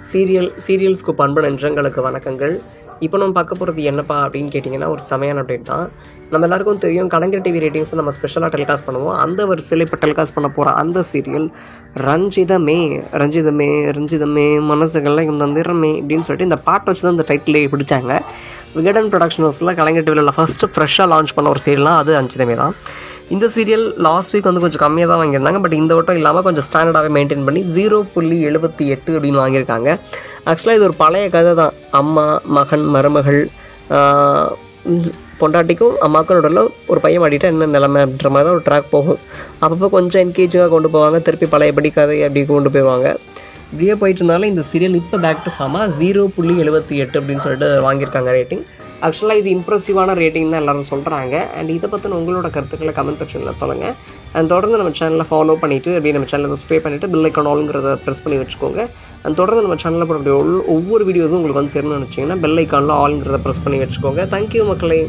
சீரியல்ஸ்க்கு அன்பு நெஞ்சங்களுக்கு வணக்கங்கள். இப்போ நம்ம பார்க்க போகிறது என்னப்பா அப்படின்னு கேட்டிங்கன்னா, ஒரு செமையான அப்டேட் தான். நம்ம எல்லாருக்கும் தெரியும், கலைஞர் டிவி ரேட்டிங்ஸ் நம்ம ஸ்பெஷலாக டெலிகாஸ்ட் பண்ணுவோம். அந்த வரிசையில் இப்போ டெலிகாஸ்ட் பண்ண போகிற அந்த சீரியல் ரஞ்சிதமே ரஞ்சிதமே ரஞ்சிதமே மனசுகளில் இந்த நிறமே அப்படின்னு சொல்லிட்டு இந்த பாட்டை வச்சு தான் இந்த டைட்டிலே பிடிச்சாங்க. விகடன் ப்ரொடக்ஷன் ஹவுஸில் கலைஞர் டிவியில் ஃபஸ்ட்டு ஃப்ரெஷ்ஷாக லான்ச் பண்ண ஒரு சீரியல்னால் அது ரஞ்சிதமே தான். இந்த சீரியல் லாஸ்ட் வீக் வந்து கொஞ்சம் கம்மியாக தான் வாங்கியிருந்தாங்க. பட் இந்த வட்டம் இல்லாமல் கொஞ்சம் ஸ்டாண்டர்டாகவே மெயின்டைன் பண்ணி 0.78 அப்படின்னு வாங்கியிருக்காங்க. ஆக்சுவலாக இது ஒரு பழைய கதை தான். அம்மா, மகன், மருமகள், பொண்டாட்டிக்கும் அம்மாக்கும் நடுவில் ஒரு பையன் மாட்டிட்டா என்ன நிலைமை அப்படின்ற மாதிரி தான் ஒரு ட்ராக் போகும். அப்பப்போ கொஞ்சம் என்கேஜாக கொண்டு போவாங்க, திருப்பி பழையபடி கதை அப்படி கொண்டு போயிடுவாங்க. இப்படியே போயிட்டு இருந்தாலும் இந்த சீரியல் இப்போ பேக் டு ஃபார்மாக 0.78 அப்படின்னு சொல்லிட்டு வாங்கியிருக்காங்க ரேட்டிங். ஆக்சுவலாக இது இம்ப்ரெசிவான ரேட்டிங் தான் எல்லோரும் சொல்கிறாங்க. அண்ட் இதை பற்றின உங்களோட கருத்துக்களை கமெண்ட் செக்ஷனில் சொல்லுங்கள். அண்ட் தொடர்ந்து நம்ம சேனலை ஃபாலோ பண்ணிவிட்டு அப்படியே நம்ம சேனலை சப்ஸ்கிரைப் பண்ணிவிட்டு பெல் ஐக்கான் ஆல்ங்கிறத ப்ரெஸ் பண்ணி வச்சுக்கோங்க. அண்ட் தொடர்ந்து நம்ம சேனலில் போகிற ஒவ்வொரு வீடியோஸும் உங்களுக்கு வந்து சேரணும்னு நினச்சிங்கன்னா பெல் ஐக்கானில் ஆல்ங்கிறத ப்ரெஸ் பண்ணி வச்சுக்கோங்க. தேங்க்யூ மக்களே.